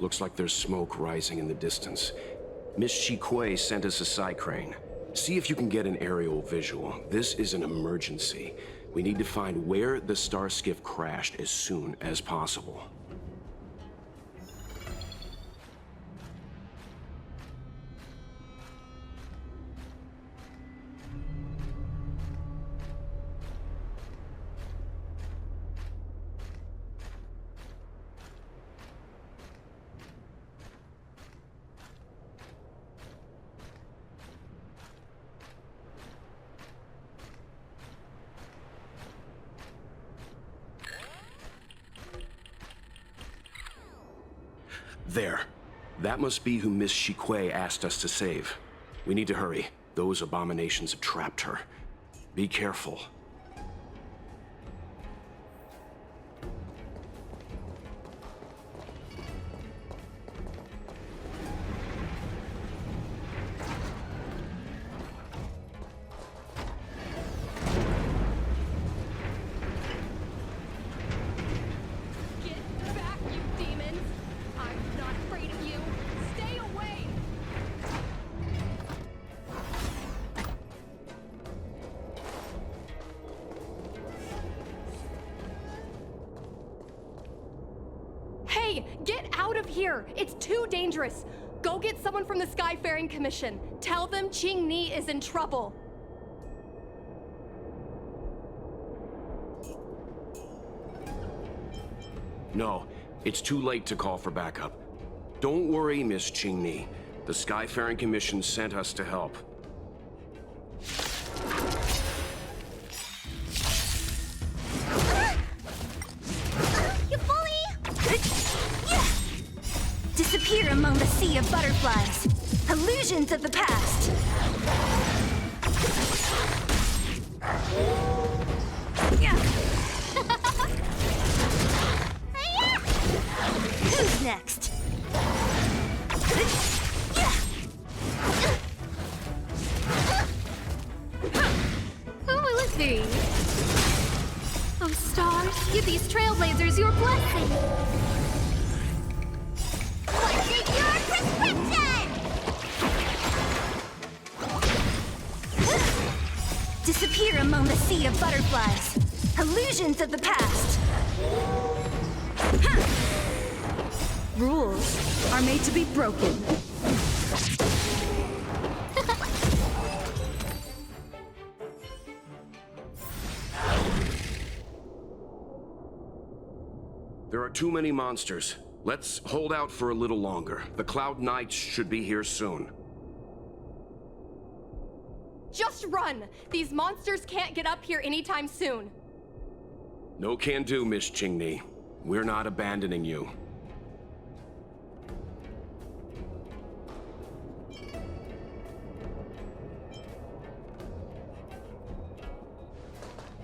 Looks like there's smoke rising in the distance. Miss Shikue sent us a side crane. See if you can get an aerial visual. This is an emergency. We need to find where the star skiff crashed as soon as possible. There. That must be who Miss Shikue asked us to save. We need to hurry. Those abominations have trapped her. Be careful. Get out of here! It's too dangerous! Go get someone from the Skyfaring Commission. Tell them Ching Ni is in trouble. No, it's too late to call for backup. Don't worry, Miss Ching Ni. The Skyfaring Commission sent us to help. Disappear among the sea of butterflies. Illusions of the past. Who's next? Who will it be? Oh, stars, give these trailblazers your blessing. Disappear among the sea of butterflies. Illusions of the past. Rules are made to be broken. There are too many monsters. Let's hold out for a little longer. The Cloud Knights should be here soon. Just run! These monsters can't get up here anytime soon. No can do, Miss Ching Ni. We're not abandoning you.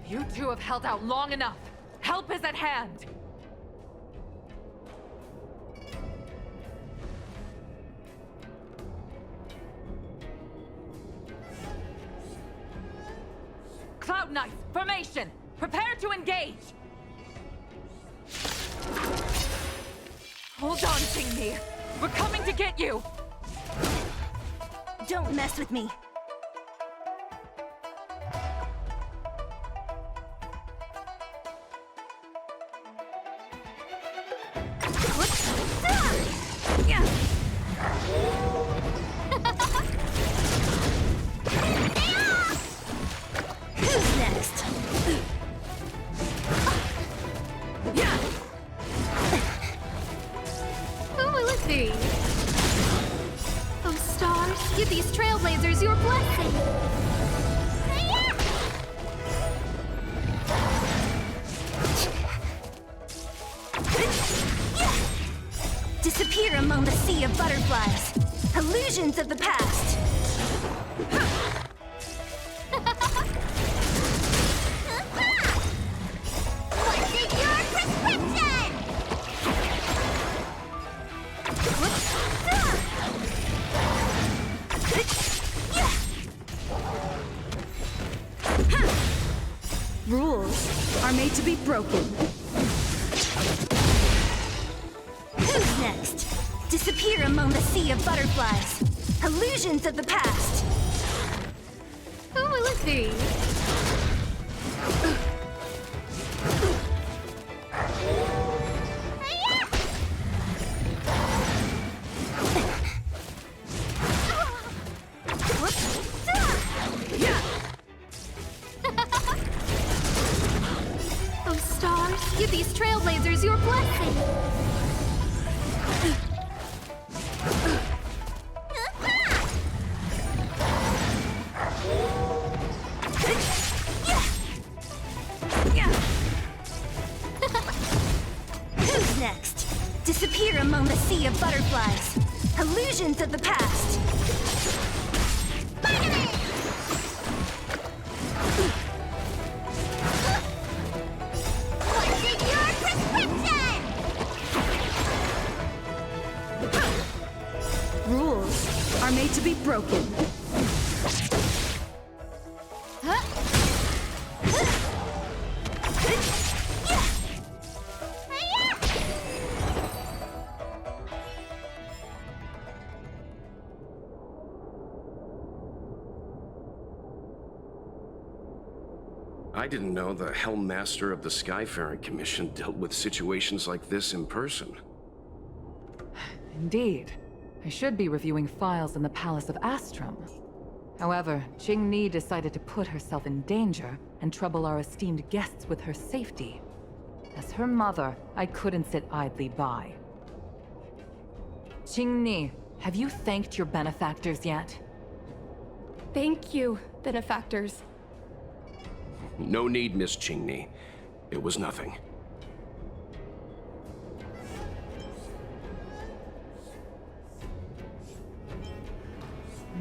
You two have held out long enough. Help is at hand. Cloud Knights, formation! Prepare to engage! Hold on, Ching Ni. We're coming to get you! Don't mess with me. Who's next? Who will it be? Oh, stars, give these trailblazers your blessing. Disappear among the sea of butterflies. Illusions of the past. What's in your prescription? Rules are made to be broken. Who's next? disappear among the sea of butterflies. Illusions of the past. Oh, let's see. Oh, stars, give these trailblazers your blessing. Who's next? Disappear among the sea of butterflies. Illusions of the past. What's in your prescription? Rules are made to be broken. I didn't know the Helm Master of the Skyfaring Commission dealt with situations like this in person. Indeed. I should be reviewing files in the Palace of Astrum. However, Qing-Ni decided to put herself in danger and trouble our esteemed guests with her safety. As her mother, I couldn't sit idly by. Qing-Ni, have you thanked your benefactors yet? Thank you, benefactors. No need, Miss Qing-Ni. It was nothing.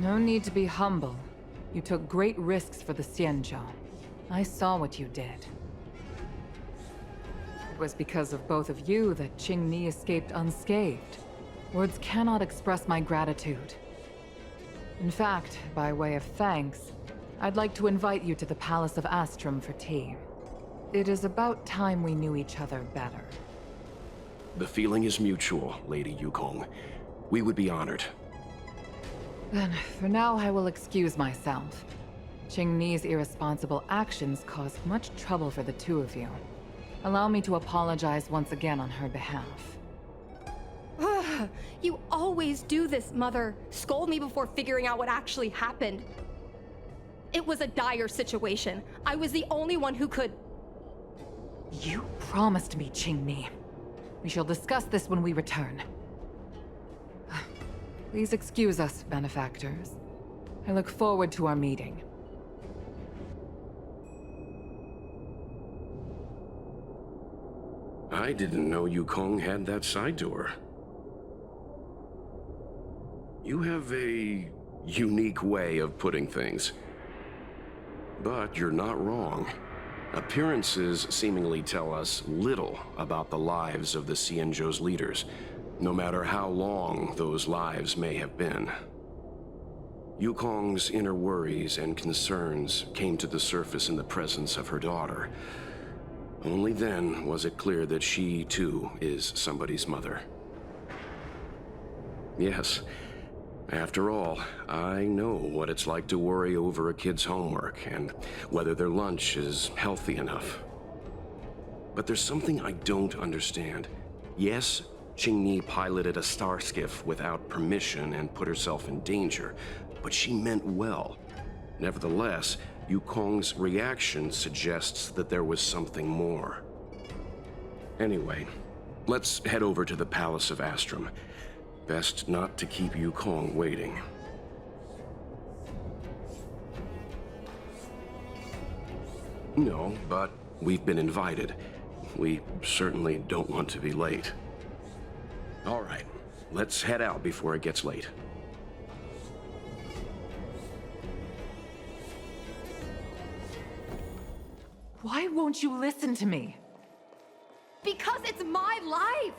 No need to be humble. You took great risks for the Xianzhou. I saw what you did. It was because of both of you that Qing-Ni escaped unscathed. Words cannot express my gratitude. In fact, by way of thanks, I'd like to invite you to the Palace of Astrum for tea. It is about time we knew each other better. The feeling is mutual, Lady Yukong. We would be honored. Then, for now, I will excuse myself. Qing-Ni's irresponsible actions caused much trouble for the two of you. Allow me to apologize once again on her behalf. You always do this, Mother. Scold me before figuring out what actually happened. It was a dire situation. I was the only one who could... You promised me, Qing-Ni. We shall discuss this when we return. Please excuse us, benefactors. I look forward to our meeting. I didn't know Yukong had that side to her. You have a unique way of putting things. But you're not wrong. Appearances seemingly tell us little about the lives of the Xianzhou's leaders, no matter how long those lives may have been. Yukong's inner worries and concerns came to the surface in the presence of her daughter. Only then was it clear that she, too, is somebody's mother. Yes. After all, I know what it's like to worry over a kid's homework and whether their lunch is healthy enough. But there's something I don't understand. Yes, Qing-Ni piloted a star skiff without permission and put herself in danger, but she meant well. Nevertheless, Yukong's reaction suggests that there was something more. Anyway, let's head over to the Palace of Astrum. Best not to keep Yukong waiting. No, but we've been invited. We certainly don't want to be late. All right, let's head out before it gets late. Why won't you listen to me? Because it's my life!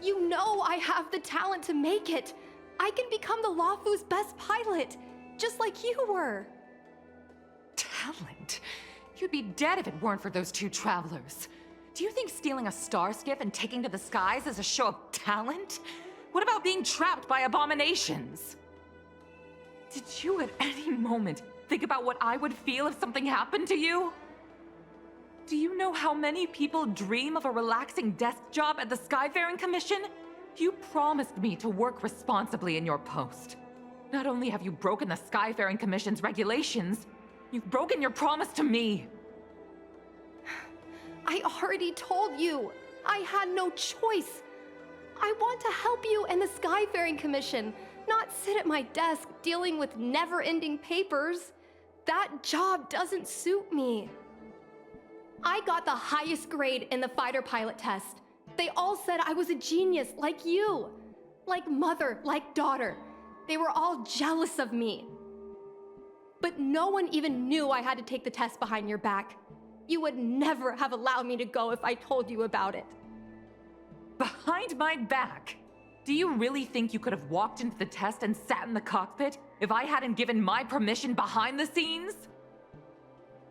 You know I have the talent to make it. I can become the Luofu's best pilot, just like you were. Talent? You'd be dead if it weren't for those two travelers. Do you think stealing a star skiff and taking to the skies is a show of talent? What about being trapped by abominations? Did you at any moment think about what I would feel if something happened to you? Do you know how many people dream of a relaxing desk job at the Skyfaring Commission? You promised me to work responsibly in your post. Not only have you broken the Skyfaring Commission's regulations, you've broken your promise to me. I already told you. I had no choice. I want to help you and the Skyfaring Commission, not sit at my desk dealing with never-ending papers. That job doesn't suit me. I got the highest grade in the fighter pilot test. They all said I was a genius, like you. Like mother, like daughter. They were all jealous of me. But no one even knew I had to take the test behind your back. You would never have allowed me to go if I told you about it. Behind my back? Do you really think you could have walked into the test and sat in the cockpit if I hadn't given my permission behind the scenes?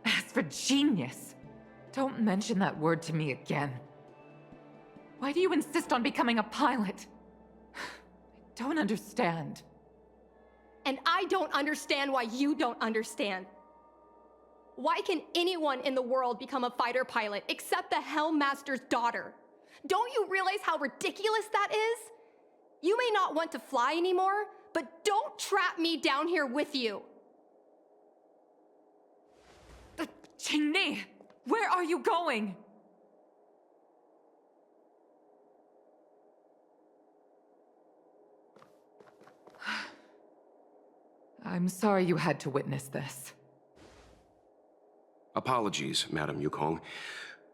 As for genius, don't mention that word to me again. Why do you insist on becoming a pilot? I don't understand. And I don't understand why you don't understand. Why can anyone in the world become a fighter pilot except the Helmmaster's daughter? Don't you realize how ridiculous that is? You may not want to fly anymore, but don't trap me down here with you. Qingni, where are you going? I'm sorry you had to witness this. Apologies, Madam Yukong.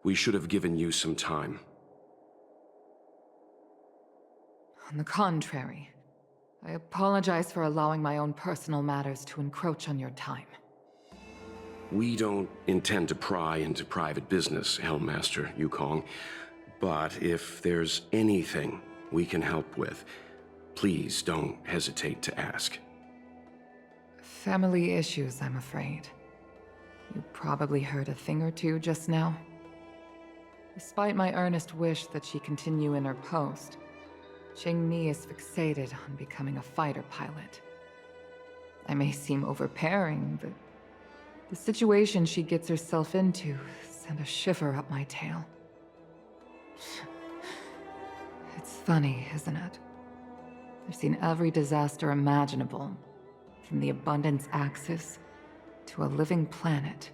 We should have given you some time. On the contrary, I apologize for allowing my own personal matters to encroach on your time. We don't intend to pry into private business, Helmmaster Yukong. But if there's anything we can help with, please don't hesitate to ask. Family issues, I'm afraid. You probably heard a thing or two just now. Despite my earnest wish that she continue in her post, Qingni is fixated on becoming a fighter pilot. I may seem overbearing, but the situation she gets herself into sent a shiver up my tail. It's funny, isn't it? I've seen every disaster imaginable, from the abundance axis to a living planet.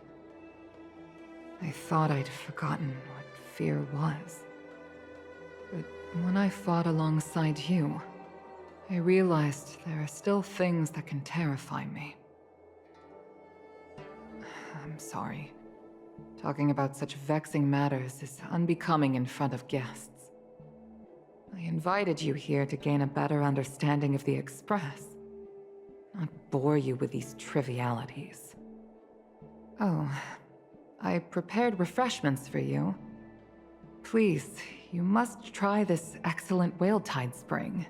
I thought I'd forgotten what fear was. But when I fought alongside you, I realized there are still things that can terrify me. I'm sorry. Talking about such vexing matters is unbecoming in front of guests. I invited you here to gain a better understanding of the Express, not bore you with these trivialities. Oh, I prepared refreshments for you. Please, you must try this excellent whale tide spring.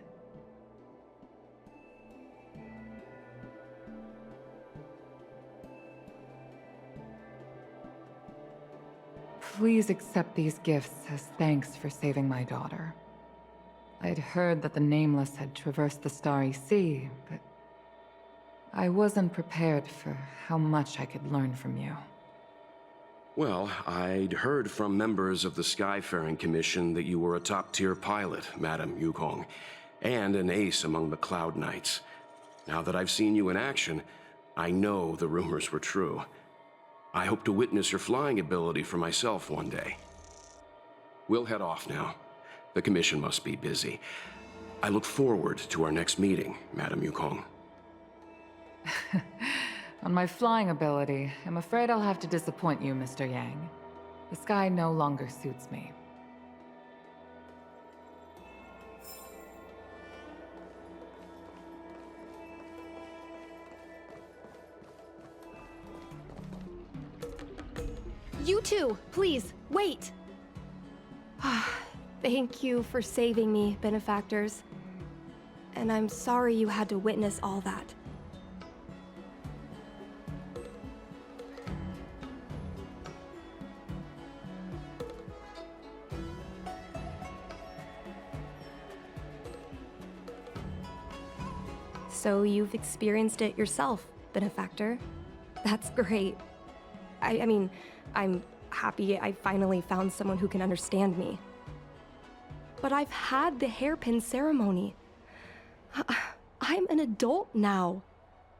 Please accept these gifts as thanks for saving my daughter. I'd heard that the Nameless had traversed the Starry Sea, but I wasn't prepared for how much I could learn from you. Well, I'd heard from members of the Skyfaring Commission that you were a top-tier pilot, Madam Yukong, and an ace among the Cloud Knights. Now that I've seen you in action, I know the rumors were true. I hope to witness your flying ability for myself one day. We'll head off now. The Commission must be busy. I look forward to our next meeting, Madam Yukong. On my flying ability, I'm afraid I'll have to disappoint you, Mr. Yang. The sky no longer suits me. You two, please, wait! Thank you for saving me, benefactors. And I'm sorry you had to witness all that. So you've experienced it yourself, benefactor. That's great. I mean, I'm happy I finally found someone who can understand me. But I've had the hairpin ceremony. I'm an adult now.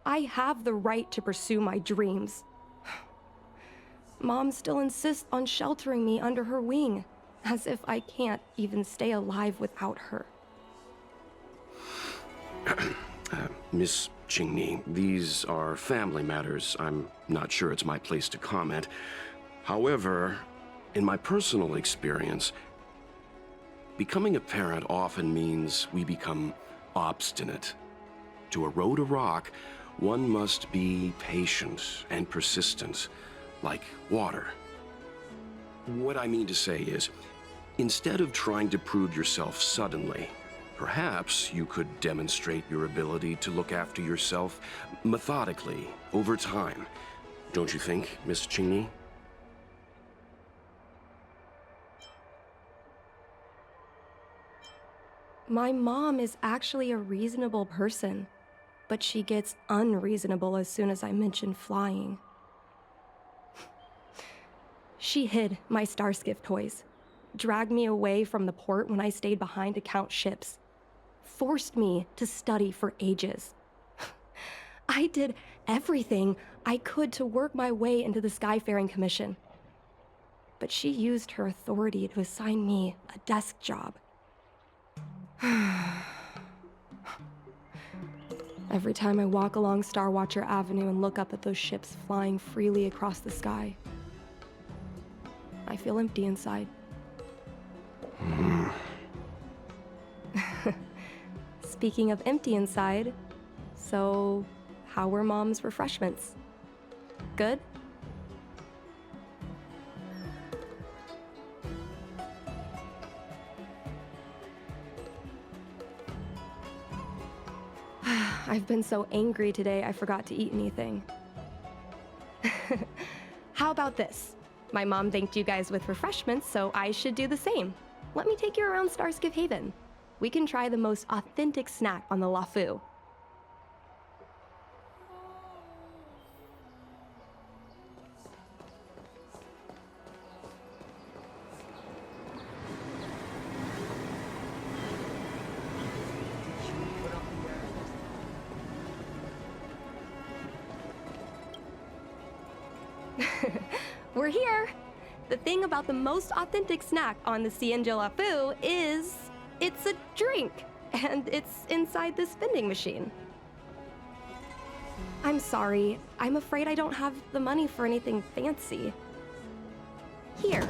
I have the right to pursue my dreams. Mom still insists on sheltering me under her wing, as if I can't even stay alive without her. Miss Qingni, these are family matters. I'm not sure it's my place to comment. However, in my personal experience, becoming a parent often means we become obstinate. To erode a rock, one must be patient and persistent, like water. What I mean to say is, instead of trying to prove yourself suddenly, perhaps you could demonstrate your ability to look after yourself methodically over time. Don't you think, Miss Qingni? My mom is actually a reasonable person, but she gets unreasonable as soon as I mention flying. She hid my Starskiff toys, dragged me away from the port when I stayed behind to count ships, forced me to study for ages. I did everything I could to work my way into the Skyfaring Commission. But she used her authority to assign me a desk job. Every time I walk along Star Watcher Avenue and look up at those ships flying freely across the sky, I feel empty inside. Speaking of empty inside, so how were Mom's refreshments? Good? I've been so angry today I forgot to eat anything. How about this? My mom thanked you guys with refreshments, so I should do the same. Let me take you around Starskiff Haven. We can try the most authentic snack on the LaFu. We're here! The thing about the most authentic snack on the Cienjo LaFu is it's a drink, and it's inside this vending machine. I'm sorry, I'm afraid I don't have the money for anything fancy. Here,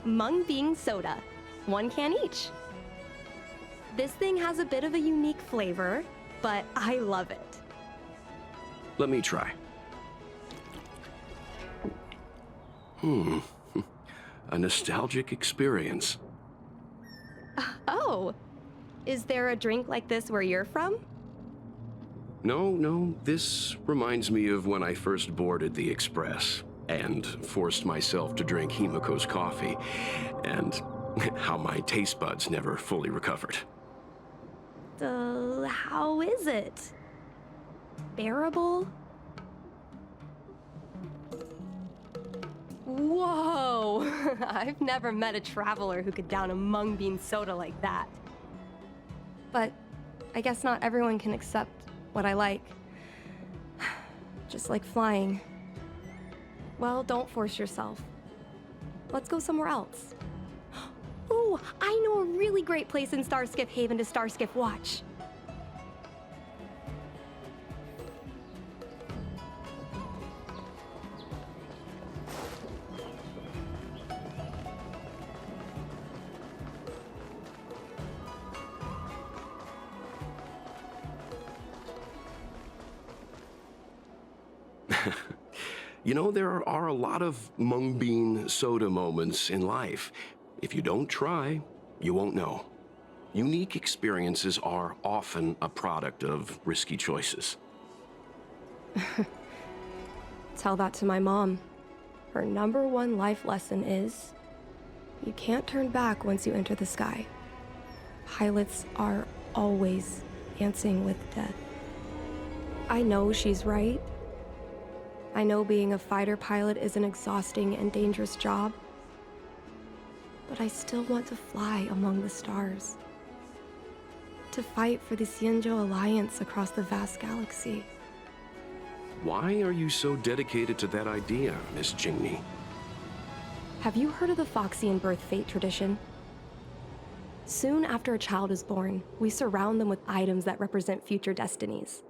Mung Bean Soda, 1 can each. This thing has a bit of a unique flavor, but I love it. Let me try. A nostalgic experience. Oh, is there a drink like this where you're from? No, this reminds me of when I first boarded the Express and forced myself to drink Himiko's coffee, and how my taste buds never fully recovered. How is it? Bearable? Whoa! I've never met a traveler who could down a mung bean soda like that. But I guess not everyone can accept what I like. Just like flying. Well, don't force yourself. Let's go somewhere else. Ooh, I know a really great place in Starskiff Haven to Starskiff watch. You know, there are a lot of mung bean soda moments in life. If you don't try, you won't know. Unique experiences are often a product of risky choices. Tell that to my mom. Her #1 life lesson is, you can't turn back once you enter the sky. Pilots are always dancing with death. I know she's right. I know being a fighter pilot is an exhausting and dangerous job. But I still want to fly among the stars. To fight for the Xianzhou Alliance across the vast galaxy. Why are you so dedicated to that idea, Miss Jingni? Have you heard of the Foxian birth fate tradition? Soon after a child is born, we surround them with items that represent future destinies.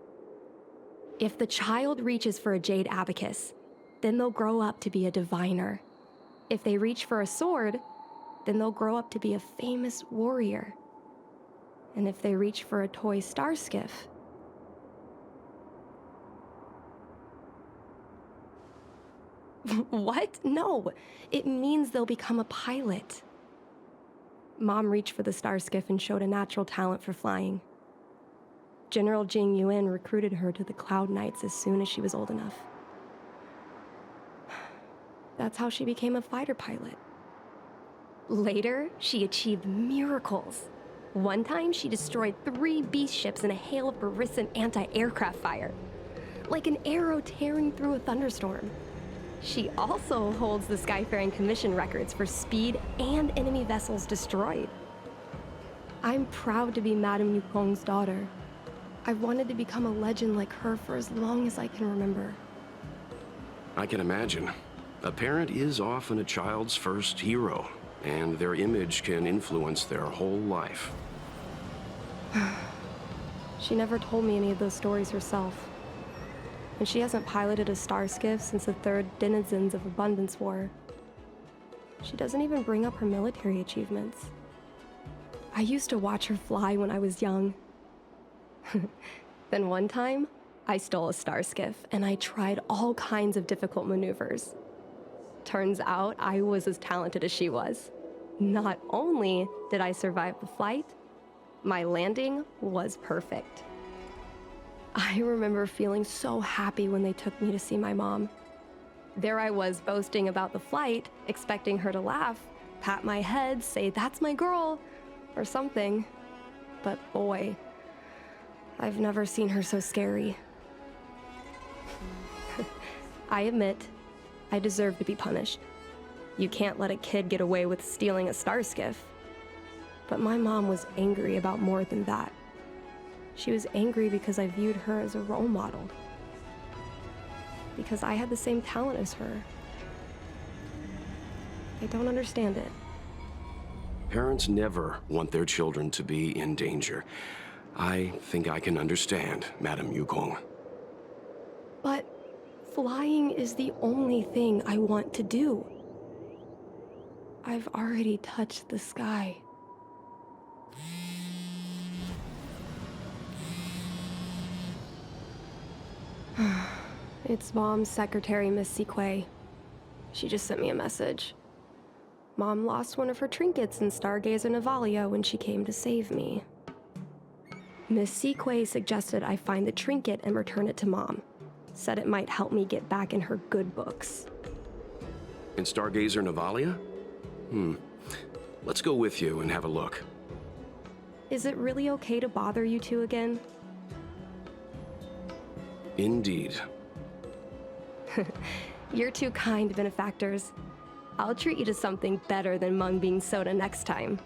If the child reaches for a jade abacus, then they'll grow up to be a diviner. If they reach for a sword, then they'll grow up to be a famous warrior. And if they reach for a toy star skiff, what? No, it means they'll become a pilot. Mom reached for the star skiff and showed a natural talent for flying. General Jing Yuan recruited her to the Cloud Knights as soon as she was old enough. That's how she became a fighter pilot. Later, she achieved miracles. One time, she destroyed 3 beast ships in a hail of Barisan anti-aircraft fire. Like an arrow tearing through a thunderstorm. She also holds the Skyfaring Commission records for speed and enemy vessels destroyed. I'm proud to be Madame Yukong's daughter. I've wanted to become a legend like her for as long as I can remember. I can imagine. A parent is often a child's first hero, and their image can influence their whole life. She never told me any of those stories herself. And she hasn't piloted a star skiff since the 3rd Denizens of Abundance War. She doesn't even bring up her military achievements. I used to watch her fly when I was young. Then one time, I stole a star skiff and I tried all kinds of difficult maneuvers. Turns out I was as talented as she was. Not only did I survive the flight, my landing was perfect. I remember feeling so happy when they took me to see my mom. There I was boasting about the flight, expecting her to laugh, pat my head, say, "That's my girl," or something. But boy, I've never seen her so scary. I admit, I deserve to be punished. You can't let a kid get away with stealing a star skiff. But my mom was angry about more than that. She was angry because I viewed her as a role model. Because I had the same talent as her. I don't understand it. Parents never want their children to be in danger. I think I can understand, Madame Yukong. But flying is the only thing I want to do. I've already touched the sky. It's Mom's secretary, Miss Siquei. She just sent me a message. Mom lost one of her trinkets in Stargazer Navalia when she came to save me. Miss Siquei suggested I find the trinket and return it to Mom. Said it might help me get back in her good books. In Stargazer Navalia? Let's go with you and have a look. Is it really okay to bother you two again? Indeed. You're two kind benefactors. I'll treat you to something better than mung bean soda next time.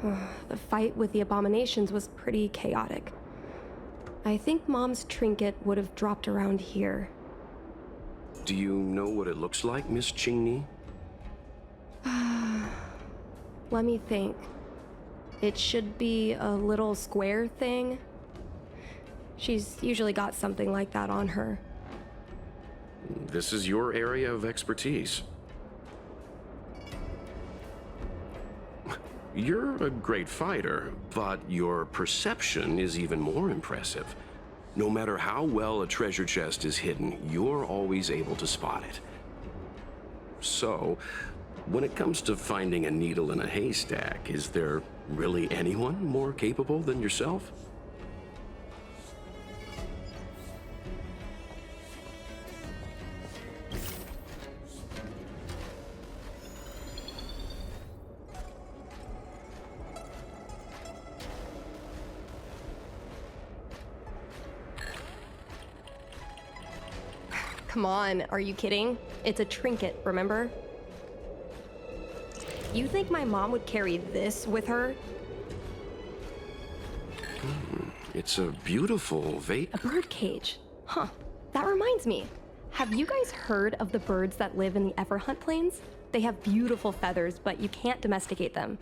The fight with the abominations was pretty chaotic. I think Mom's trinket would have dropped around here. Do you know what it looks like, Miss Jingni? Let me think. It should be a little square thing. She's usually got something like that on her. This is your area of expertise. You're a great fighter, but your perception is even more impressive. No matter how well a treasure chest is hidden, you're always able to spot it. So, when it comes to finding a needle in a haystack, is there really anyone more capable than yourself? Come on, are you kidding? It's a trinket, remember? You think my mom would carry this with her? It's a beautiful A bird cage. Huh. That reminds me. Have you guys heard of the birds that live in the Everhunt Plains? They have beautiful feathers, but you can't domesticate them.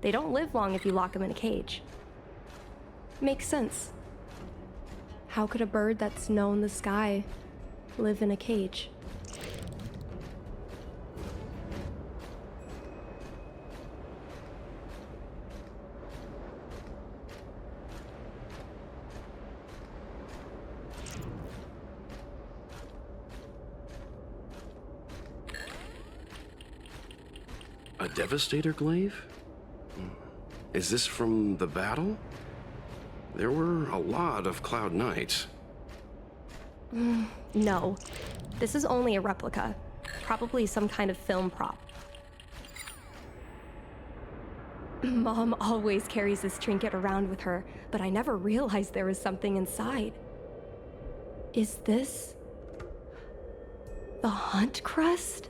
They don't live long if you lock them in a cage. Makes sense. How could a bird that's known the sky live in a cage? A Devastator glaive? Is this from the battle? There were a lot of Cloud Knights. No. This is only a replica. Probably some kind of film prop. Mom always carries this trinket around with her, but I never realized there was something inside. Is this the Hunt Crest?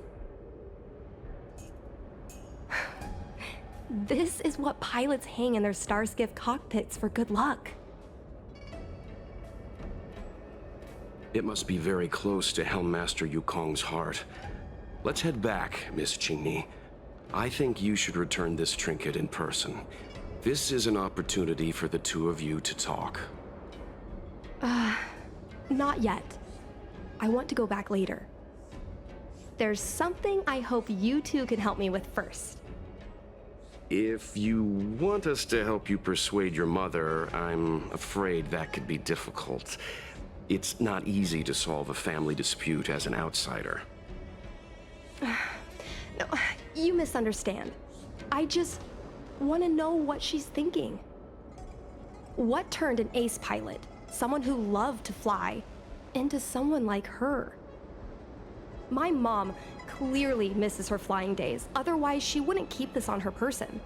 This is what pilots hang in their Starskiff cockpits for good luck. It must be very close to Helmmaster Yukong's heart. Let's head back, Miss Qingni. I think you should return this trinket in person. This is an opportunity for the two of you to talk. Not yet. I want to go back later. There's something I hope you two can help me with first. If you want us to help you persuade your mother, I'm afraid that could be difficult. It's not easy to solve a family dispute as an outsider. No, you misunderstand. I just want to know what she's thinking. What turned an ace pilot, someone who loved to fly, into someone like her? My mom clearly misses her flying days, otherwise she wouldn't keep this on her person.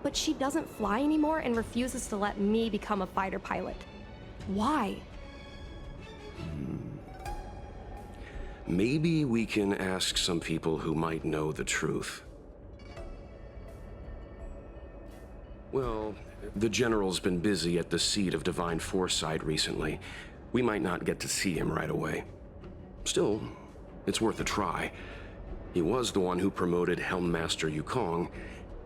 But she doesn't fly anymore and refuses to let me become a fighter pilot. Why? Maybe we can ask some people who might know the truth. Well, the General's been busy at the seat of Divine Foresight recently. We might not get to see him right away. Still, it's worth a try. He was the one who promoted Helmmaster Yukong.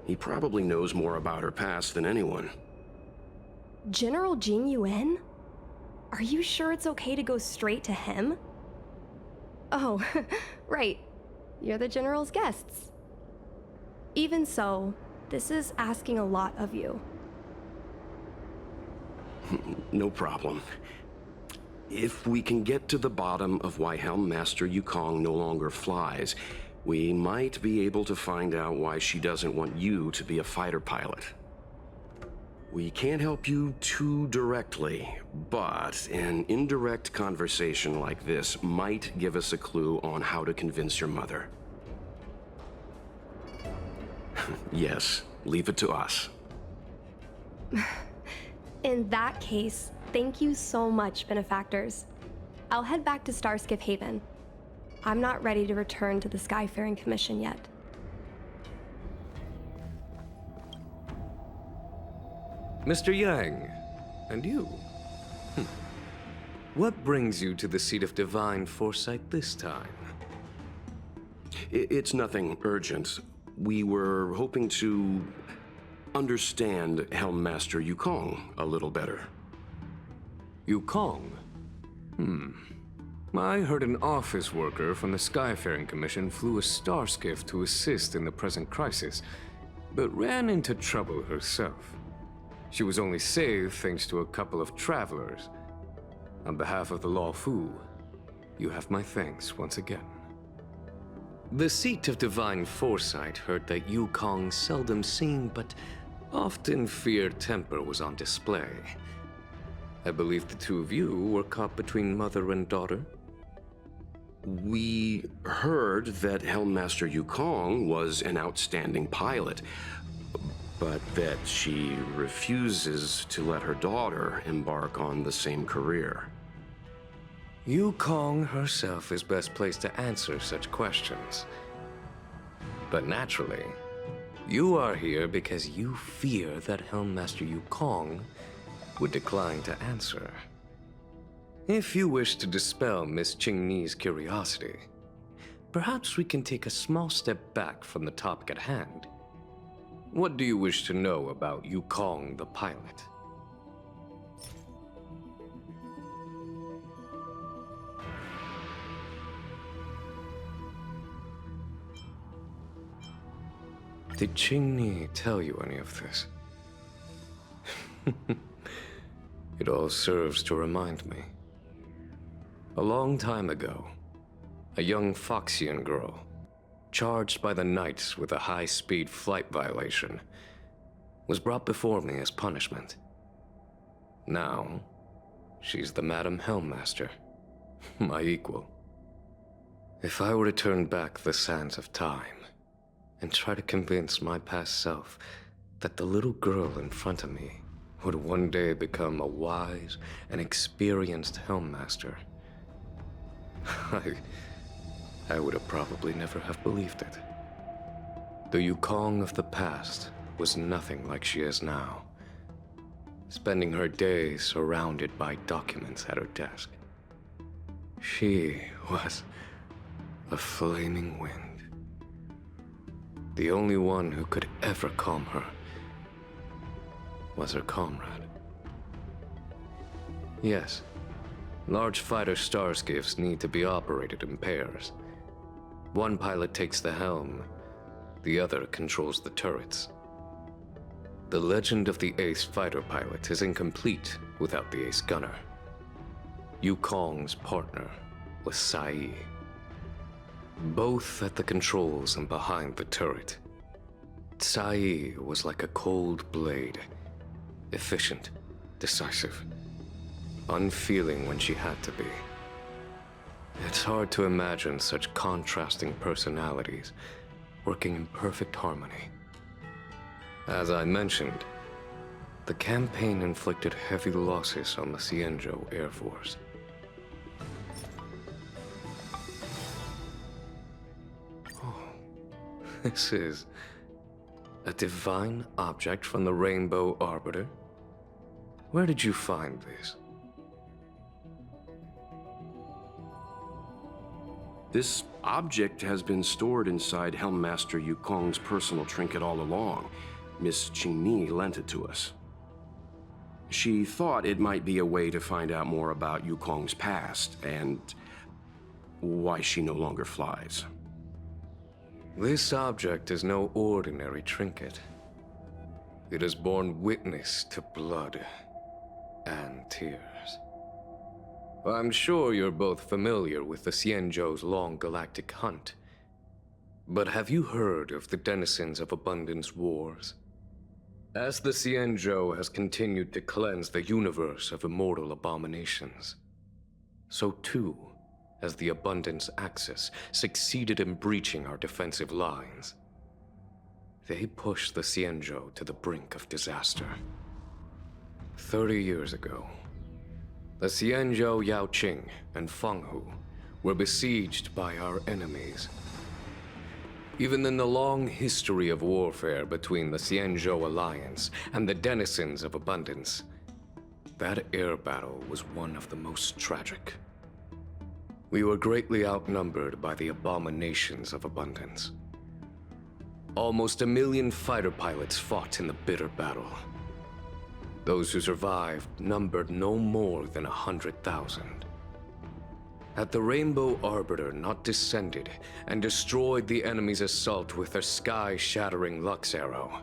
He probably knows more about her past than anyone. General Jing Yuan? Are you sure it's okay to go straight to him? Oh, right. You're the General's guests. Even so, this is asking a lot of you. No problem. If we can get to the bottom of why Helmmaster Yukong no longer flies, we might be able to find out why she doesn't want you to be a fighter pilot. We can't help you too directly, but an indirect conversation like this might give us a clue on how to convince your mother. Yes, leave it to us. In that case, thank you so much, benefactors. I'll head back to Starskiff Haven. I'm not ready to return to the Skyfaring Commission yet. Mr. Yang, and you? What brings you to the seat of Divine Foresight this time? It's nothing urgent. We were hoping to understand Helmmaster Yukong a little better. Yukong? I heard an office worker from the Skyfaring Commission flew a starskiff to assist in the present crisis, but ran into trouble herself. She was only saved thanks to a couple of travelers. On behalf of the Law Fu, you have my thanks once again. The seat of Divine Foresight heard that Yukong's seldom seen but often feared temper was on display. I believe the two of you were caught between mother and daughter. We heard that Helmmaster Yukong was an outstanding pilot, but that she refuses to let her daughter embark on the same career. Yukong herself is best placed to answer such questions. But naturally, you are here because you fear that Helmmaster Yukong would decline to answer. If you wish to dispel Miss Qingni's curiosity, perhaps we can take a small step back from the topic at hand. What do you wish to know about Yukong the pilot? Did Qingni tell you any of this? It all serves to remind me. A long time ago, a young Foxian girl, charged by the Knights with a high-speed flight violation, was brought before me as punishment. Now, she's the Madam Helmmaster, my equal. If I were to turn back the sands of time and try to convince my past self that the little girl in front of me would one day become a wise and experienced Helmmaster, I would have probably never have believed it. The Yukong of the past was nothing like she is now, spending her days surrounded by documents at her desk. She was a flaming wind. The only one who could ever calm her was her comrade. Yes, large fighter starskiffs need to be operated in pairs. One pilot takes the helm, the other controls the turrets. The legend of the ace fighter pilot is incomplete without the ace gunner. Yukong's partner was Sai. Both at the controls and behind the turret. Sai was like a cold blade, efficient, decisive, unfeeling when she had to be. It's hard to imagine such contrasting personalities working in perfect harmony. As I mentioned, the campaign inflicted heavy losses on the Xianzhou Air Force. This is a divine object from the Rainbow Arbiter? Where did you find this? This object has been stored inside Helmmaster Yukong's personal trinket all along. Miss Qingni lent it to us. She thought it might be a way to find out more about Yukong's past and why she no longer flies. This object is no ordinary trinket. It has borne witness to blood and tears. I'm sure you're both familiar with the Xianzhou's long galactic hunt. But have you heard of the denizens of Abundance Wars? As the Xianzhou has continued to cleanse the universe of immortal abominations, so too as the Abundance Axis succeeded in breaching our defensive lines. They pushed the Xianzhou to the brink of disaster. 30 years ago, the Xianzhou Yaoqing and Fenghu were besieged by our enemies. Even in the long history of warfare between the Xianzhou Alliance and the denizens of Abundance, that air battle was one of the most tragic. We were greatly outnumbered by the abominations of Abundance. Almost 1 million fighter pilots fought in the bitter battle. Those who survived numbered no more than 100,000. Had the Rainbow Arbiter not descended and destroyed the enemy's assault with their sky-shattering Lux Arrow,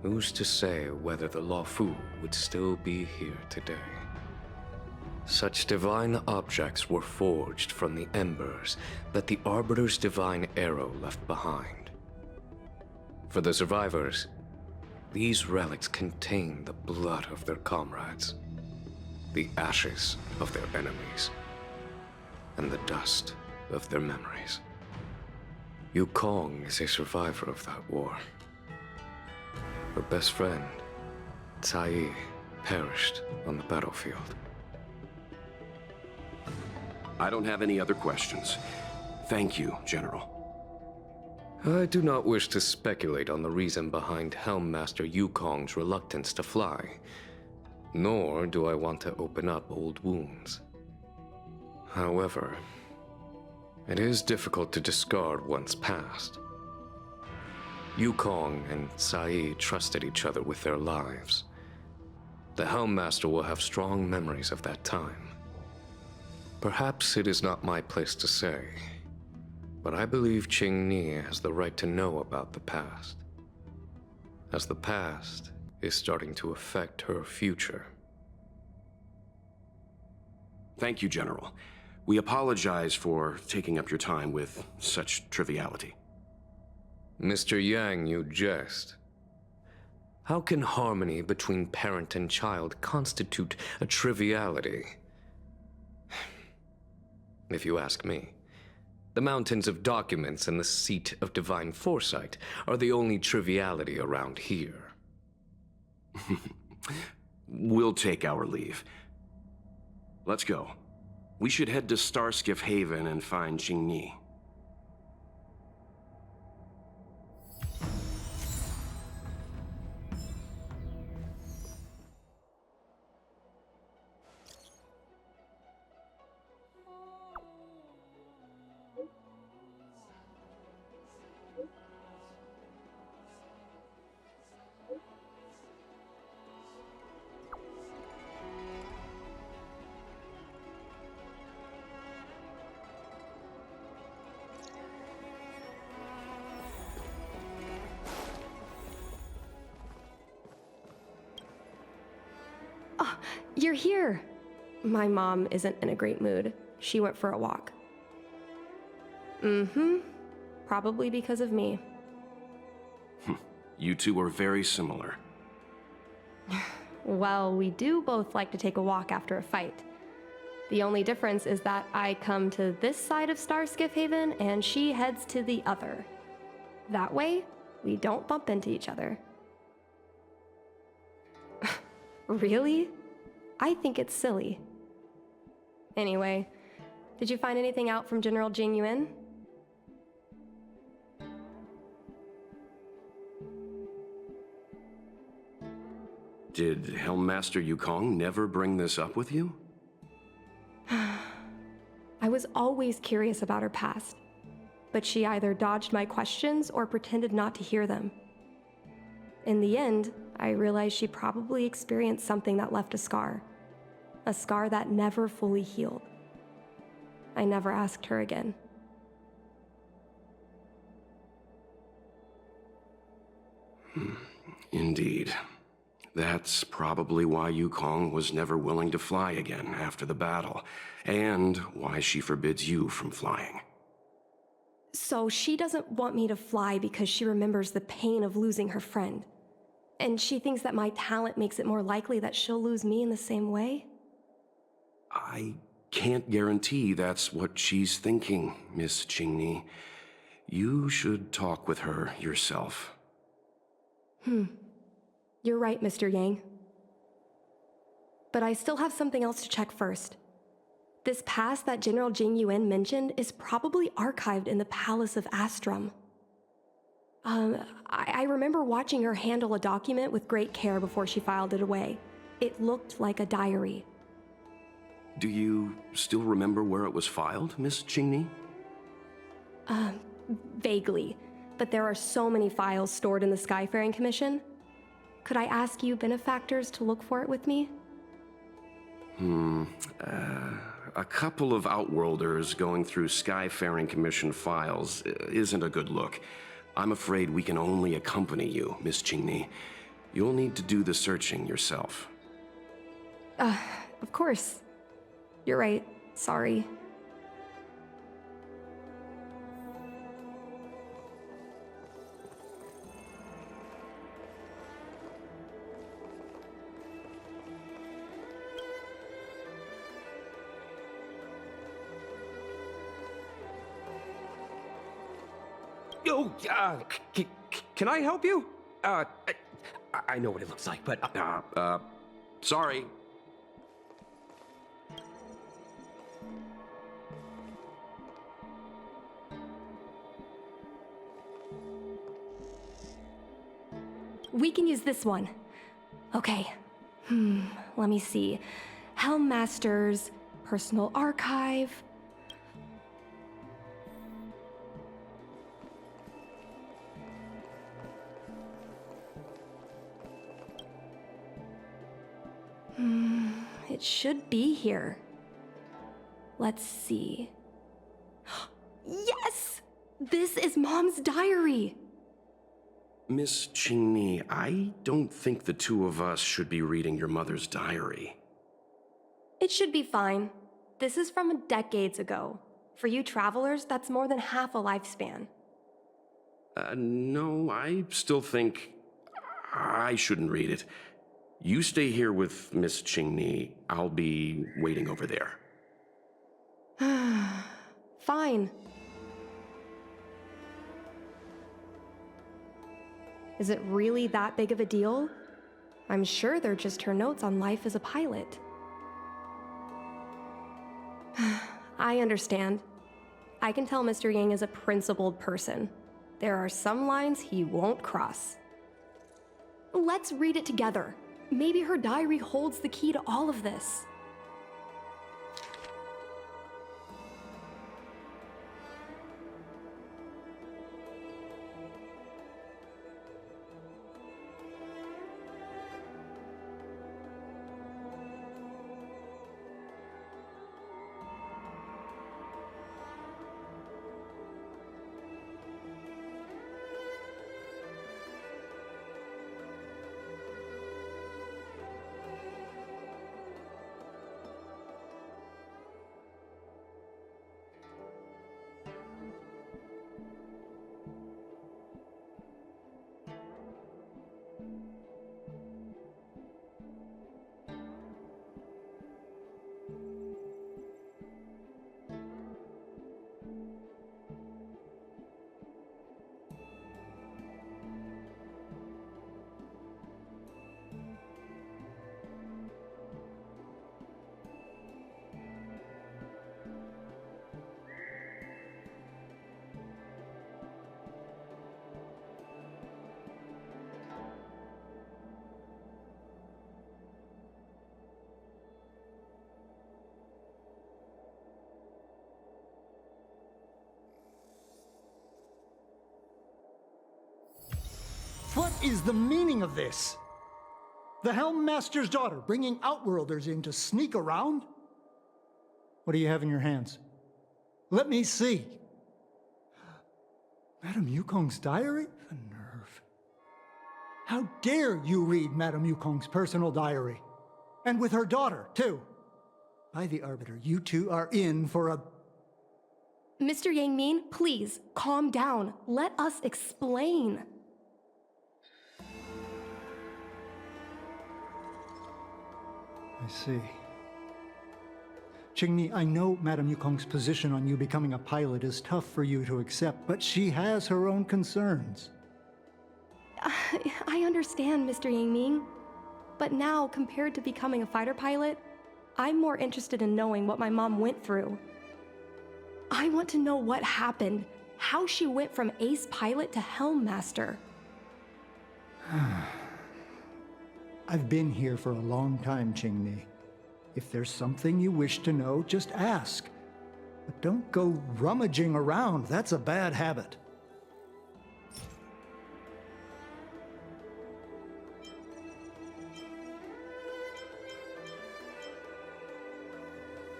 who's to say whether the Luofu would still be here today? Such divine objects were forged from the embers that the Arbiter's divine arrow left behind. For the survivors, these relics contain the blood of their comrades, the ashes of their enemies, and the dust of their memories. Yukong is a survivor of that war. Her best friend, Cai, perished on the battlefield. I don't have any other questions. Thank you, General. I do not wish to speculate on the reason behind Helm Master Yukong's reluctance to fly, nor do I want to open up old wounds. However, it is difficult to discard one's past. Yukong and Saeed trusted each other with their lives. The Helm Master will have strong memories of that time. Perhaps it is not my place to say, but I believe Qingni has the right to know about the past, as the past is starting to affect her future. Thank you, General. We apologize for taking up your time with such triviality. Mr. Yang, you jest. How can harmony between parent and child constitute a triviality? If you ask me, the mountains of documents and the seat of divine foresight are the only triviality around here. We'll take our leave. Let's go. We should head to Starskiff Haven and find Qingni. You're here. My mom isn't in a great mood. She went for a walk. Probably because of me. You two are very similar. Well, we do both like to take a walk after a fight. The only difference is that I come to this side of Starskiff Haven and she heads to the other. That way, we don't bump into each other. Really? I think it's silly. Anyway, did you find anything out from General Jing Yuan? Did Helmmaster Yukong never bring this up with you? I was always curious about her past, but she either dodged my questions or pretended not to hear them. In the end, I realized she probably experienced something that left a scar that never fully healed. I never asked her again. Indeed. That's probably why Yukong was never willing to fly again after the battle, and why she forbids you from flying. So she doesn't want me to fly because she remembers the pain of losing her friend. And she thinks that my talent makes it more likely that she'll lose me in the same way? I can't guarantee that's what she's thinking, Miss Qingni. You should talk with her yourself. You're right, Mr. Yang. But I still have something else to check first. This past that General Jing Yuan mentioned is probably archived in the Palace of Astrum. I remember watching her handle a document with great care before she filed it away. It looked like a diary. Do you still remember where it was filed, Miss Qingni? Vaguely, but there are so many files stored in the Skyfaring Commission. Could I ask you benefactors to look for it with me? A couple of Outworlders going through Skyfaring Commission files isn't a good look. I'm afraid we can only accompany you, Miss Qingni. You'll need to do the searching yourself. Of course. You're right. Sorry. Oh, can I help you? I know what it looks like, but... Sorry. we can use this one. Okay. Let me see. Helmmaster's personal archive. It should be here. Let's see. Yes! This is Mom's diary! Miss Qingni, I don't think the two of us should be reading your mother's diary. It should be fine. This is from decades ago. For you travelers, that's more than half a lifespan. No, I still think I shouldn't read it. You stay here with Miss Qingni. I'll be waiting over there. Fine. Is it really that big of a deal? I'm sure they're just her notes on life as a pilot. I understand. I can tell Mr. Yang is a principled person. There are some lines he won't cross. Let's read it together. Maybe her diary holds the key to all of this. What is the meaning of this? The Helmmaster's daughter bringing Outworlders in to sneak around? What do you have in your hands? Let me see. Madame Yukong's diary? The nerve. How dare you read Madame Yukong's personal diary? And with her daughter, too. By the Arbiter, you two are in for a... Mr. Yang Min, please, calm down. Let us explain. I see. Qingni, I know Madame Yukong's position on you becoming a pilot is tough for you to accept, but she has her own concerns. I understand, Mr. Yang Ming. But now, compared to becoming a fighter pilot, I'm more interested in knowing what my mom went through. I want to know what happened, how she went from ace pilot to Helmmaster. I've been here for a long time, Qingni. If there's something you wish to know, just ask. But don't go rummaging around. That's a bad habit.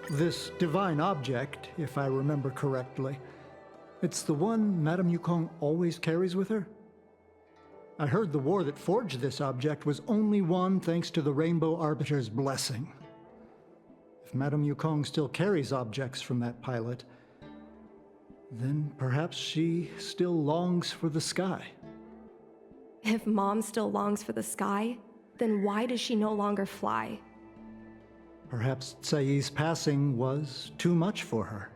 This divine object, if I remember correctly, it's the one Madame Yukong always carries with her? I heard the war that forged this object was only won thanks to the Rainbow Arbiter's blessing. If Madame Yukong still carries objects from that pilot, then perhaps she still longs for the sky. If Mom still longs for the sky, then why does she no longer fly? Perhaps Tsai's passing was too much for her.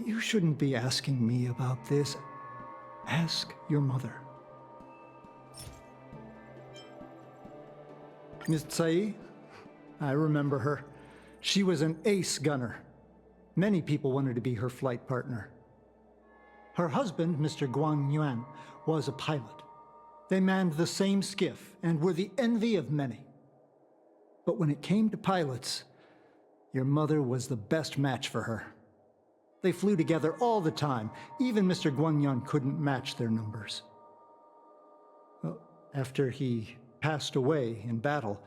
You shouldn't be asking me about this. Ask your mother. Miss Tsai, I remember her. She was an ace gunner. Many people wanted to be her flight partner. Her husband, Mr. Guang Yuan, was a pilot. They manned the same skiff and were the envy of many. But when it came to pilots, your mother was the best match for her. They flew together all the time. Even Mr. Guanyan couldn't match their numbers. Well, after he passed away in battle,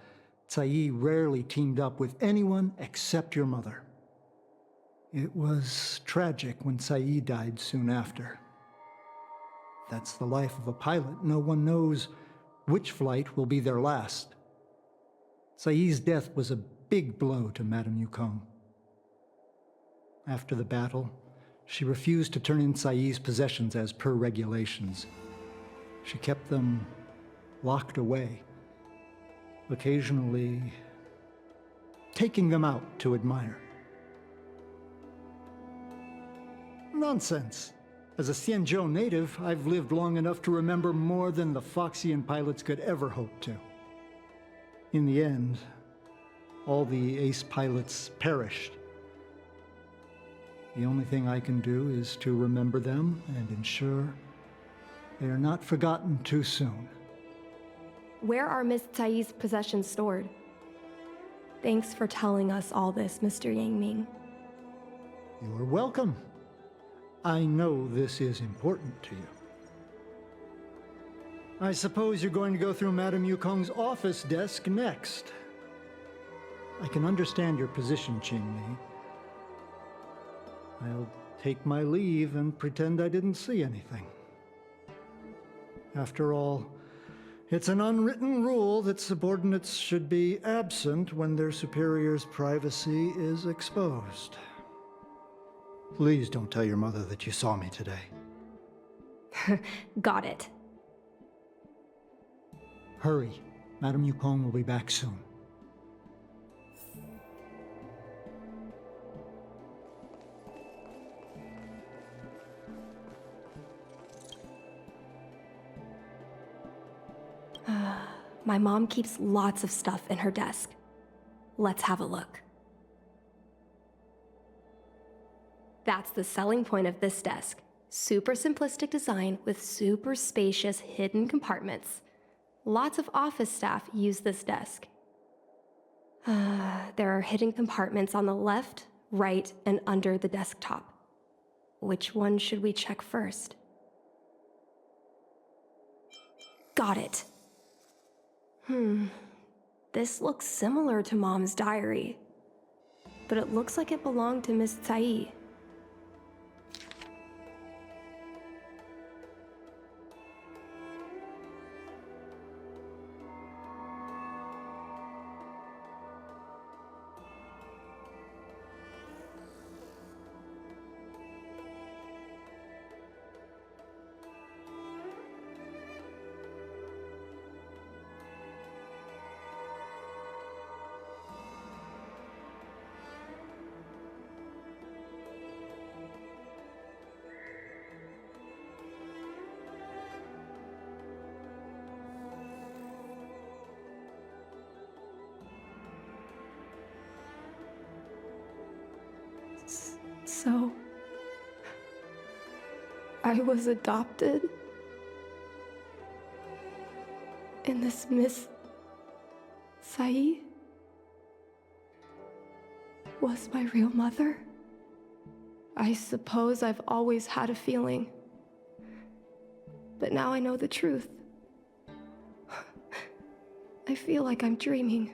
Tsai rarely teamed up with anyone except your mother. It was tragic when Tsai died soon after. That's the life of a pilot. No one knows which flight will be their last. Tsai's death was a big blow to Madame Yukong. After the battle, she refused to turn in Tsai's possessions as per regulations. She kept them locked away, occasionally taking them out to admire. Nonsense. As a Xianzhou native, I've lived long enough to remember more than the Foxian pilots could ever hope to. In the end, all the ace pilots perished. The only thing I can do is to remember them and ensure they are not forgotten too soon. Where are Miss Tsai's possessions stored? Thanks for telling us all this, Mr. Yang Ming. You're welcome. I know this is important to you. I suppose you're going to go through Madame Yukong's office desk next. I can understand your position, Qingmi. I'll take my leave and pretend I didn't see anything. After all, it's an unwritten rule that subordinates should be absent when their superior's privacy is exposed. Please don't tell your mother that you saw me today. Got it. Hurry. Madame Yukong will be back soon. My mom keeps lots of stuff in her desk. Let's have a look. That's the selling point of this desk. Super simplistic design with super spacious hidden compartments. Lots of office staff use this desk. There are hidden compartments on the left, right, and under the desktop. Which one should we check first? Got it. This looks similar to Mom's diary, but it looks like it belonged to Miss Tsai. So, I was adopted? And this Miss Tsai was my real mother? I suppose I've always had a feeling. But now I know the truth. I feel like I'm dreaming.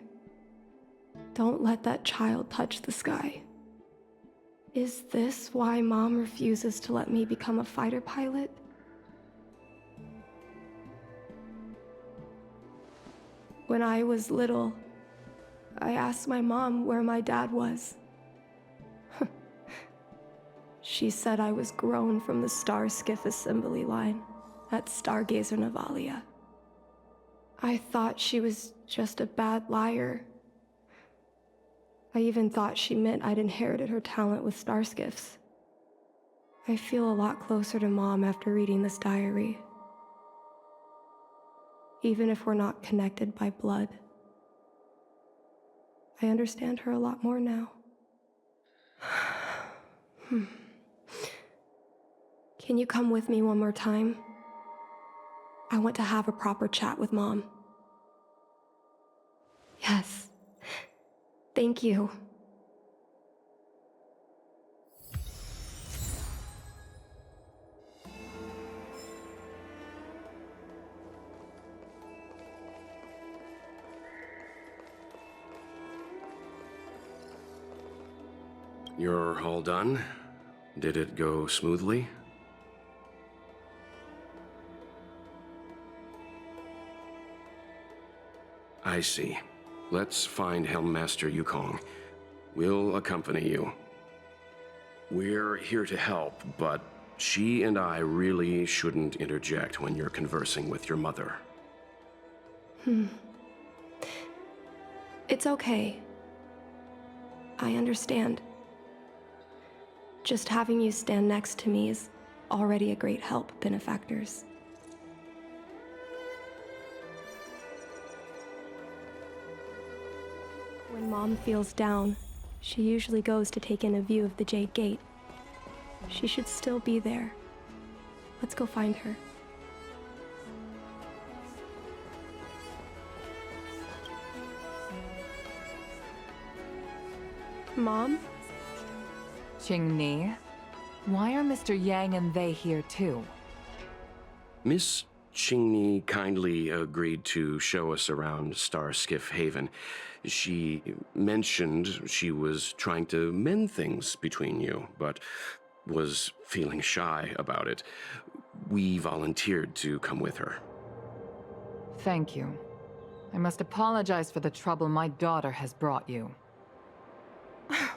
Don't let that child touch the sky. Is this why Mom refuses to let me become a fighter pilot? When I was little, I asked my mom where my dad was. She said I was grown from the Star Skiff assembly line at Stargazer Navalia. I thought she was just a bad liar. I even thought she meant I'd inherited her talent with starskiffs. I feel a lot closer to Mom after reading this diary. Even if we're not connected by blood. I understand her a lot more now. Can you come with me one more time? I want to have a proper chat with Mom. Yes. Thank you. You're all done? Did it go smoothly? I see. Let's find Helmmaster Yukong. We'll accompany you. We're here to help, but she and I really shouldn't interject when you're conversing with your mother. It's okay. I understand. Just having you stand next to me is already a great help, benefactors. When Mom feels down, she usually goes to take in a view of the Jade Gate. She should still be there. Let's go find her. Mom? Qingni, why are Mr. Yang and they here too? Miss Qingni kindly agreed to show us around Starskiff Haven. She mentioned she was trying to mend things between you, but was feeling shy about it. We volunteered to come with her. Thank you. I must apologize for the trouble my daughter has brought you.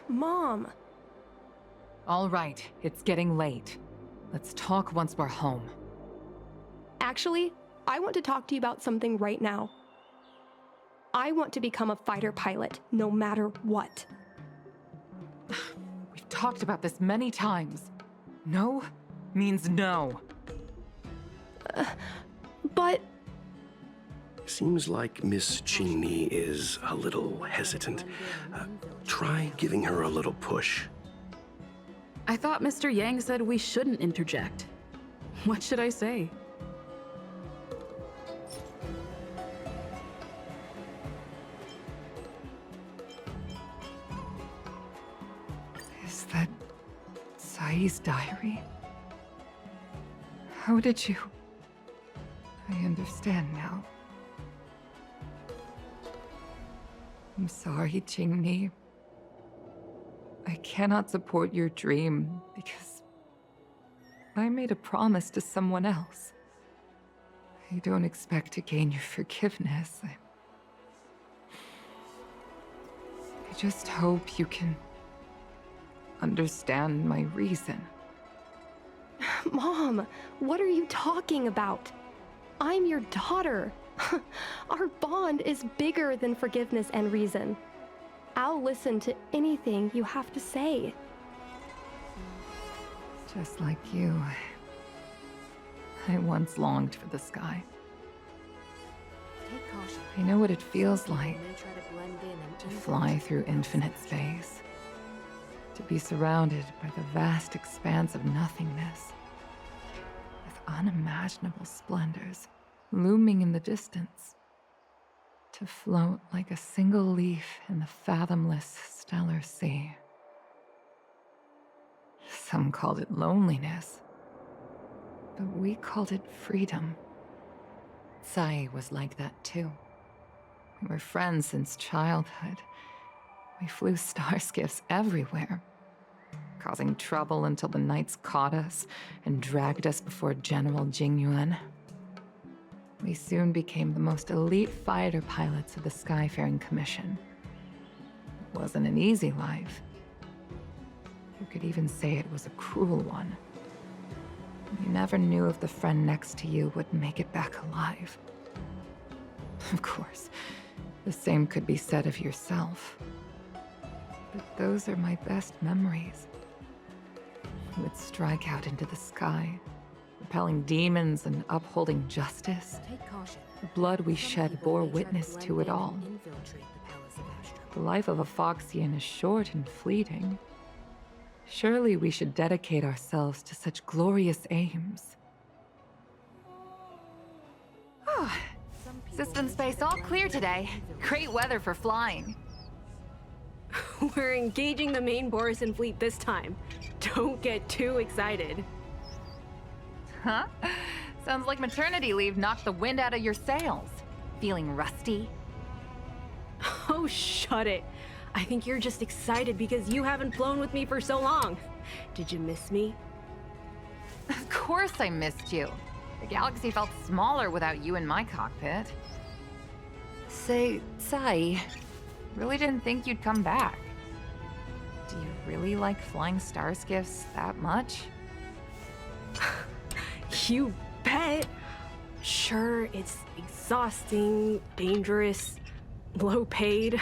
Mom! All right, it's getting late. Let's talk once we're home. Actually, I want to talk to you about something right now. I want to become a fighter pilot, no matter what. We've talked about this many times. No means no. But... Seems like Miss Qingni is a little hesitant. Try giving her a little push. I thought Mr. Yang said we shouldn't interject. What should I say? Is that Sai's diary? How did you... I understand now. I'm sorry, Qingni. I cannot support your dream because I made a promise to someone else. I don't expect to gain your forgiveness. I just hope you can understand my reason. Mom, what are you talking about? I'm your daughter. Our bond is bigger than forgiveness and reason. I'll listen to anything you have to say. Just like you, I once longed for the sky. I know what it feels like to fly through infinite space, to be surrounded by the vast expanse of nothingness, with unimaginable splendors looming in the distance, to float like a single leaf in the fathomless stellar sea. Some called it loneliness, but we called it freedom. Sai was like that too. We were friends since childhood. We flew starskiffs everywhere, causing trouble until the knights caught us and dragged us before General Jingyuan. We soon became the most elite fighter pilots of the Skyfaring Commission. It wasn't an easy life. You could even say it was a cruel one. You never knew if the friend next to you would make it back alive. Of course, the same could be said of yourself. But those are my best memories. We would strike out into the sky, repelling demons and upholding justice. The blood we shed bore witness to it all. The life of a Foxian is short and fleeting. Surely we should dedicate ourselves to such glorious aims. System space all clear today. Great weather for flying. We're engaging the main Borison fleet this time. Don't get too excited. Huh? Sounds like maternity leave knocked the wind out of your sails. Feeling rusty? Oh, shut it. I think you're just excited because you haven't flown with me for so long. Did you miss me? Of course I missed you. The galaxy felt smaller without you in my cockpit. Say, Sai, really didn't think you'd come back. Do you really like flying star skiffs that much? You bet. Sure, it's exhausting, dangerous, low paid.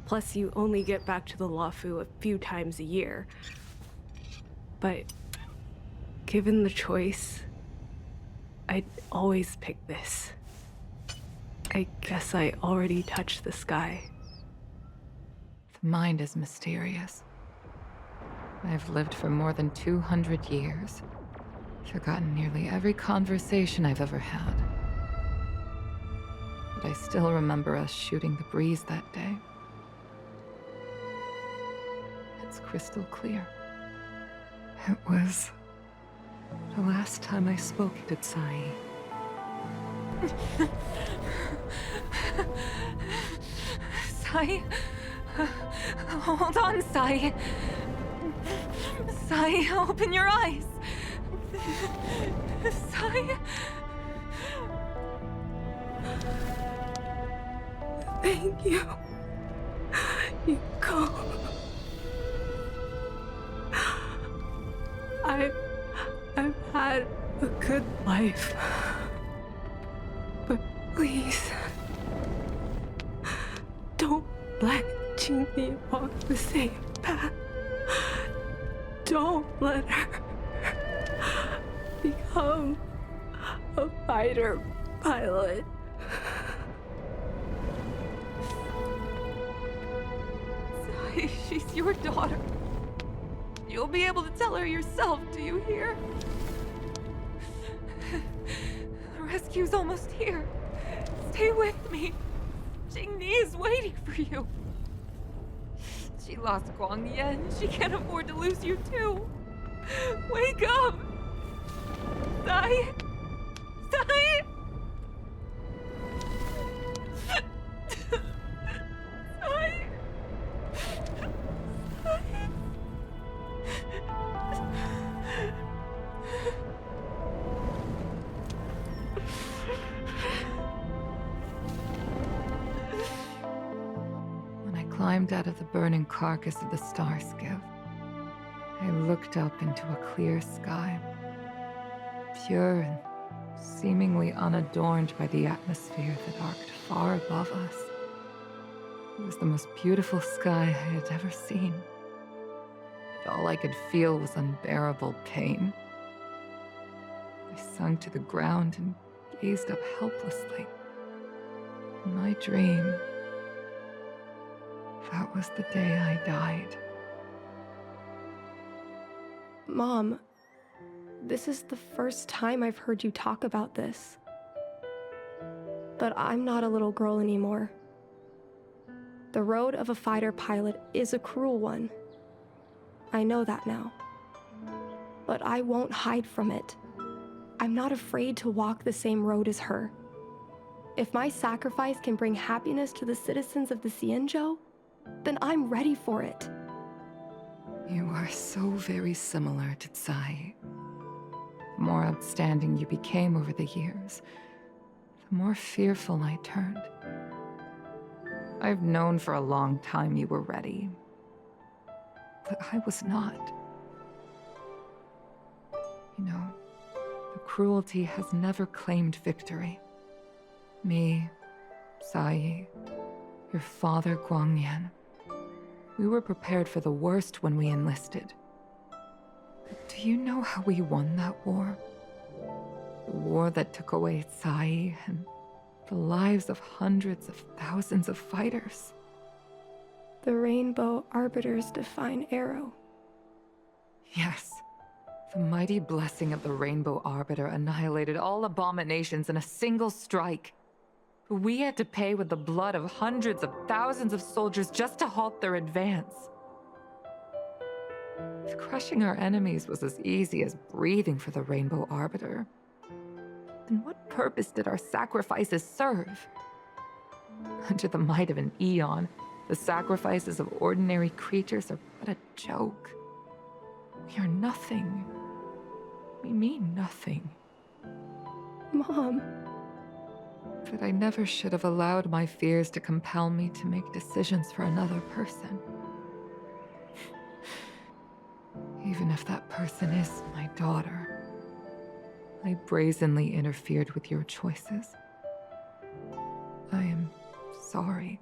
Plus, you only get back to the Luofu a few times a year. But given the choice, I'd always pick this. I guess I already touched the sky. The mind is mysterious. I've lived for more than 200 years. Forgotten nearly every conversation I've ever had. But I still remember us shooting the breeze that day. It's crystal clear. It was the last time I spoke to Sai. Sai? Hold on, Sai. Sai, open your eyes. Sai? Thank you. You go. I've had a good life. But please, don't let Qingni walk the same path. Don't let her become a fighter pilot. Sai, she's your daughter. You'll be able to tell her yourself, do you hear? The rescue's almost here. Stay with me. Qingni is waiting for you. She lost Guangyan. She can't afford to lose you too. Wake up! Sai! Sai! Sai! When I climbed out of the burning carcass of the star skiff, I looked up into a clear sky, pure and seemingly unadorned by the atmosphere that arced far above us. It was the most beautiful sky I had ever seen. But all I could feel was unbearable pain. I sunk to the ground and gazed up helplessly. In my dream, that was the day I died. Mom, this is the first time I've heard you talk about this. But I'm not a little girl anymore. The road of a fighter pilot is a cruel one. I know that now. But I won't hide from it. I'm not afraid to walk the same road as her. If my sacrifice can bring happiness to the citizens of the Xianzhou, then I'm ready for it. You are so very similar to Tsai. The more outstanding you became over the years, the more fearful I turned. I've known for a long time you were ready, but I was not. You know, the cruelty has never claimed victory. Me, Sai, your father Guangyan. We were prepared for the worst when we enlisted. But do you know how we won that war? The war that took away Tsai and the lives of hundreds of thousands of fighters. The Rainbow Arbiter's divine arrow. Yes. The mighty blessing of the Rainbow Arbiter annihilated all abominations in a single strike. We had to pay with the blood of hundreds of thousands of soldiers just to halt their advance. If crushing our enemies was as easy as breathing for the Rainbow Arbiter, then what purpose did our sacrifices serve? Under the might of an eon, the sacrifices of ordinary creatures are but a joke. We are nothing. We mean nothing. Mom. But I never should have allowed my fears to compel me to make decisions for another person. Even if that person is my daughter, I brazenly interfered with your choices. I am sorry.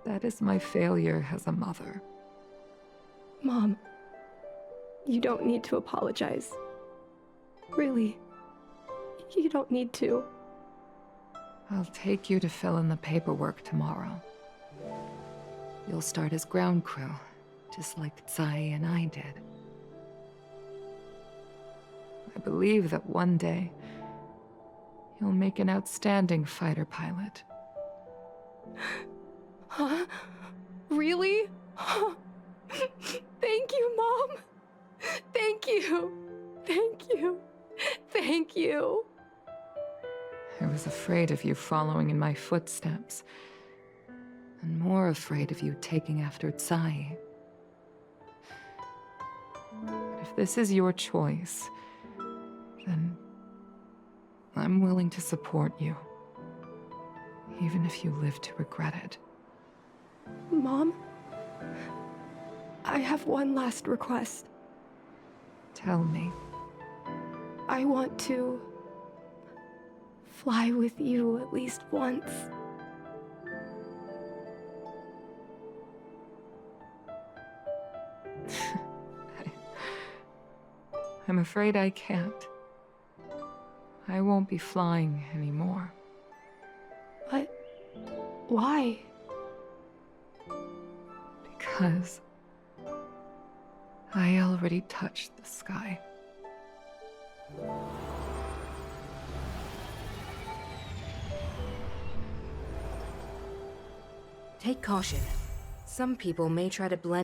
That is my failure as a mother. Mom, you don't need to apologize. Really, you don't need to. I'll take you to fill in the paperwork tomorrow. You'll start as ground crew, just like Tsai and I did. I believe that one day, you'll make an outstanding fighter pilot. Huh? Really? Thank you, Mom. Thank you. Thank you. Thank you. I was afraid of you following in my footsteps, and more afraid of you taking after Tsai. But if this is your choice, then I'm willing to support you, even if you live to regret it. Mom, I have one last request. Tell me. I want to fly with you at least once. I'm afraid I can't. I won't be flying anymore. But why? Because I already touched the sky. Take caution. Some people may try to blend